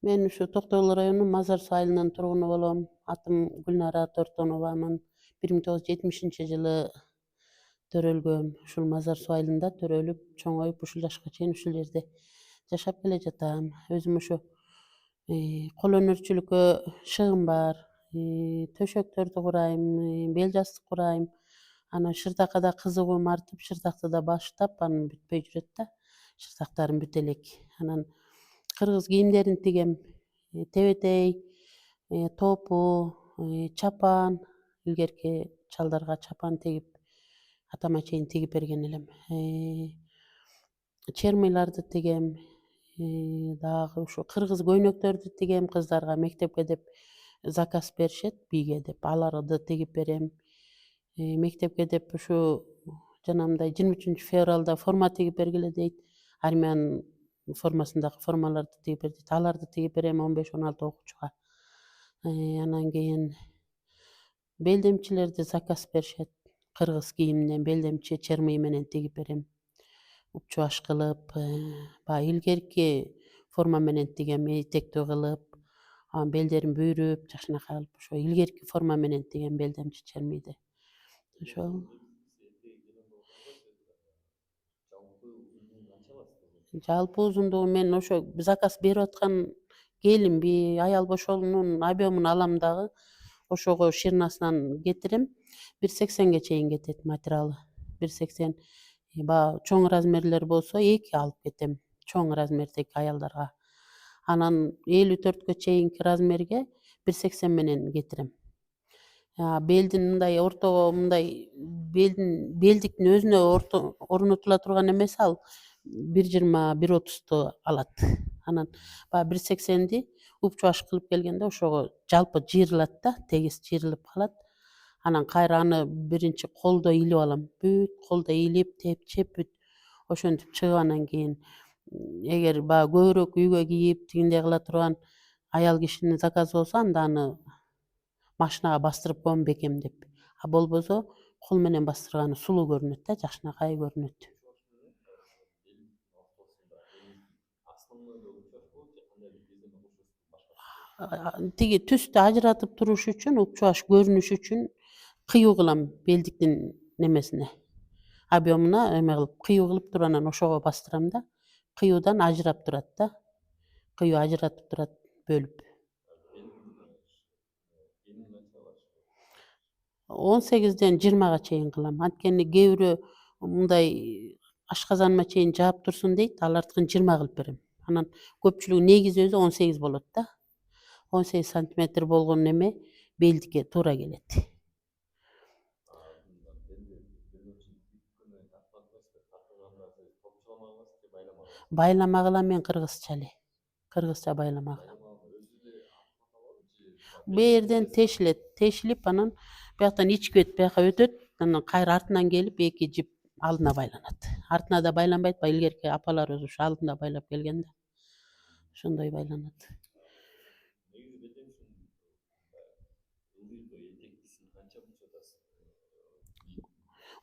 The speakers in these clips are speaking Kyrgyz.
Мен ушу Токтогул району Мазарсуу айылынын тургуну болом. Атым Гүлнара Тортоновамын. 1970-жылы төрөлгөм. Ушул Мазарсуу айылында төрөлүп, чоңоюп, ушул жашка чейин ушул жерде жашап келе жатам. Өзүм ушу кол өнөрчүлүккө шыгым бар. Төшөктөрдү курайм, бел жастык курайм. Анан шыртакка да кызыгуум артып, шыртакты да баштап, анан бүтпөй жүрөт да. Шыртактарым бүтө элек. Анан кыргыз кийимдерин тигем. Тебетей, топу, чапан, илгерки чалдарга чапан тигип, атама чейин тигип берген элем. Чермыйларды тигем. Дагы ушу кыргыз көйнөктөрдү тигем. Кыздарга мектепке деп заказ беришет, бийге деп. Аларды тигип берем. Мектепке деп ушу жанагындай 23-февралда форма тигип бергиле дейт. Армиянын формасындагы формаларды тигип бер дейт. Аларды тигип берем 15-16 окуучуга. Анан кийин белдемчилерди заказ беришет. Кыргыз кийиминен белдемчи чермый менен тигип берем. Упчубаш кылып, баягы илгерки форма менен тигем, этектүү кылып, анан белдерин бүүрүп, жакшынакай кылып, ошо илгерки форма менен тигем белдемчи чермийди. Ошол. Жалпы узундугу мен ошо заказ берип аткан келинби, аял бошоонун объемун алам дагы, ошого ширнасынан кетирем. 1,80 чейин кетет материалы. 1,80. Баягы чоң размерлер болсо 2 алып кетем. Чоң размердеги аялдарга. Анан 54 чейинки размерге 1,80 менен кетирем. Белдин мындай ортого мындай белдиктин өзүнө орнотула турган эмеси ал 1,20, 1,30 алат. Анан баягы 1,80 упчубаш кылып келгенде ошого жалпы жыйрылат да, тегиз жыйрылып калат. Анан кайра аны биринчи колдо илип алам. Бүт колдо илип, тепчеп бүт ошентип чыгып анан кийин эгер баягы көбүрөөк үйгө кийип тигиндей кыла турган аял кишинин заказы болсо анда аны машинага бастырып коем бекемдеп. Болбосо кол менен бастырганы сулуу көрүнөт да, жакшынакай көрүнөт. Тиги түстү ажыратып туруш үчүн, упчубаш көрүнүш үчүн кыюу кылам белдиктин немесине, объемуна эме кылып, кыюу кылып туруп анан ошого бастырам да. Кыюудан ажырап турат да. Кыюу ажыратып турат, бөлүп. 18ден 20га чейин кылам. Анткени кээ бирөө мындай ашказаныма чейин жаап турсун дейт, алардыкын 20 кылып берем. Анан көпчүлүгү негизи өзү 18 болот да. 18 сантиметр болгон эме белдикке туура келет. Байламагыла мен кыргызча эле. Кыргызча байлама кылам. Бээрден тешилип, анан бияктан ички бет бияка өтөт, анан кайра артынан келип эки жип алдына байланат. Артына да байланбайт, баягы илгерки апаларыбыз ушу алдында байлап келген да. Ошондой байланат.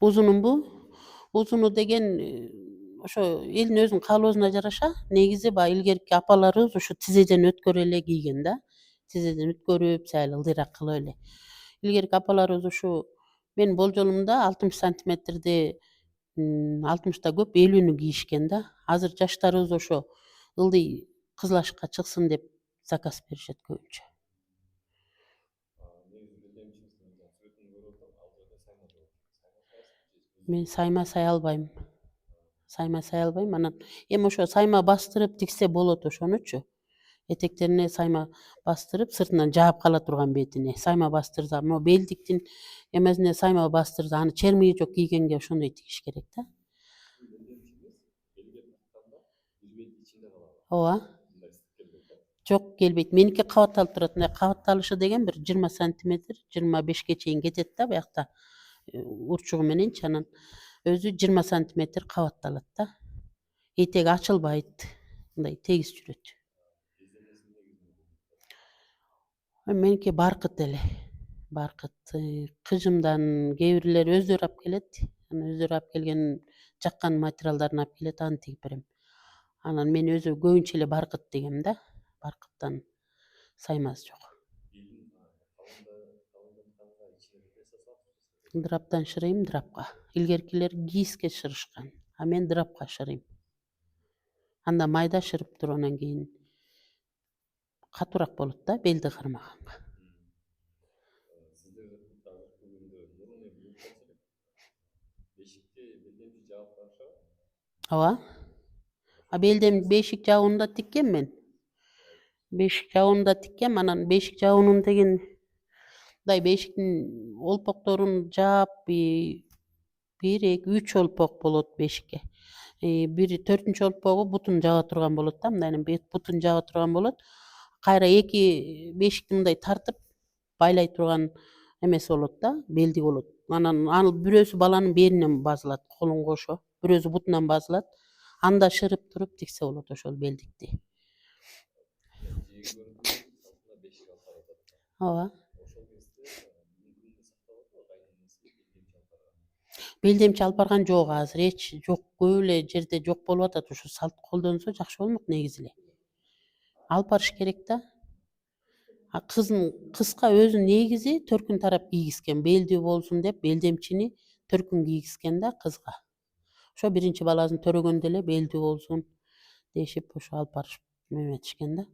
Узунумбу? Узуну деген ошо элдин өзүнүн каалоосуна жараша, негизи баягы илгерки апаларыбыз ушу тизеден өткөрүп эле кийген да. Тизеден өткөрүп, сәл ылдыйраак кылып эле. Илгерки апаларыбыз ушу менин болжолумда 60 сантиметрди 60 көп 50-нү кийишкен да. Азыр жаштарыбыз ошо ылдый кызылашка чыксын деп заказ беришет көбүнчө. Мен сайма сай албайм. Сайма сай албайм. Анан эми ошо сайма бастырып тиксе болот ошонучу. Этектерине сайма бастырып, сыртынан жаап кала турган бетине. Сайма бастырса, могу белдиктин эмесине сайма бастырса, аны чермиги жок кийгенге ошондой тигиш керек да. Ооба. Жок, келбейт. Меники кабатталып турат. Мындай кабатталышы деген бир 20 сантиметр, 25ке чейин кетет да биякта. Урчугу мененчи, анан өзү 20 сантиметр кабатталат да. Этеги ачылбайт. Мындай тегиз жүрөт. Меники баркыт эле. Баркыт. Кыжымдан кээ бирлери өздөрү алып келет. Анан өздөрү алып келген жаккан материалдарын алып келет, аны тигип берем. Анан мен өзү көбүнчө эле баркыт тигем да. баркыттан саймасы жок. Дыраптан шырыйм дырапка. Илгеркилер кийиске шырышкан. А мен дырапка шырыйм. Анда майда шырып туруп анан кийин катуураак болот да белди кармаганга. Сиздер азыркы күндө мурун эми бешикке белдемчи жаап барышабы? Ооба. А белдем бешик жабууну да тиккем мен. Бешик жабууну да тиккем, анан бешик жабуунун деген мындай бешиктин олпокторун жаап 1, 2, 3 олпок болот бешикке. Бир 4-нчү олпогу бутун жаба турган болот да, мындай бутун жаба турган болот. Кайра 2 бешикти мындай тартып байлай турган эмеси болот да, белди болот. Анан ал бирөөсү баланын беринен базылат, колун кошо, бирөөсү бутунан базылат. Анда шырып туруп тиксе болот ошол белдикти. Бешик алып баратат. Ооба. Ошол кезде мүмкүндүк сакталат го кайненеси белдемчи алып барган. Белдемчи алып барган жок азыр, эч жок, көп эле жерде жок болуп атат. Ушу салт колдонсо жакшы болмок негизи эле. Алып барыш керек да. Кызга өзү негизи төркүн тарап кийгизген, белдүү болсун деп белдемчини төркүн кийгизген да кызга. Ошо биринчи баласын төрөгөндө эле белдүү болсун дешип ошо алып барышып эметишкен да.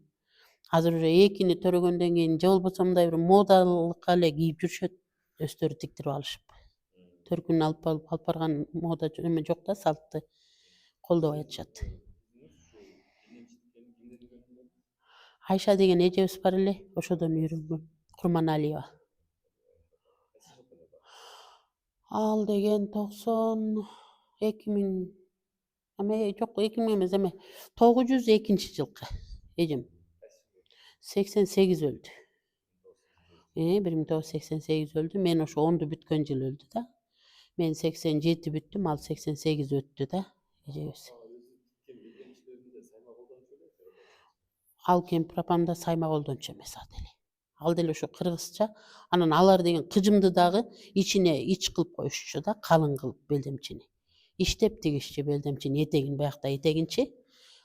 Азыр уже экини төрөгөндөн кийин же болбосо мындай бир модалыкка эле кийип жүрүшөт, өздөрү тиктирип алышып. Төркүн алып барган мода эме жок да, салтты колдобой атышат. Айша деген эжебиз бар эле, ошодон үйрөнгөм. Курманалиева. Ал деген 2000 жок, 2000 эмес, эме 902 жылкы эжем. 88 өлдү. 1988 өлдү. Мен ошо 10-ду бүткөн жылы өлдү да. Мен 87 бүттүм, ал 88 өттү да эжебиз. Ал кемпир апам да сайма колдончу эмес деле. Ал деле ошо кыргызча. Анан алар деген кыжымды дагы ичине ич кылып коюшчу да, калың кылып белдемчини. Иштеп тигишчи белдемчини, этегин баягыда этегинчи,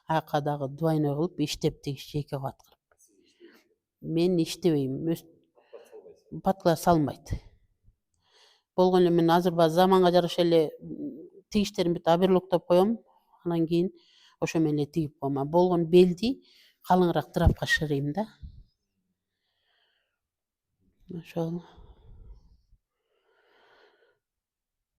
аяка дагы двойной кылып иштеп тигишчи 2 кабат кылып. Мен иштебейм, паткалар салынбайт. Болгону эле мен азыркы заманга жараша эле тигиштерин бүт оверлоктоп коем, анан кийин ошо менен эле тигип коем. Болгону белди калыңыраак дырапка шырыйм да. Ошол.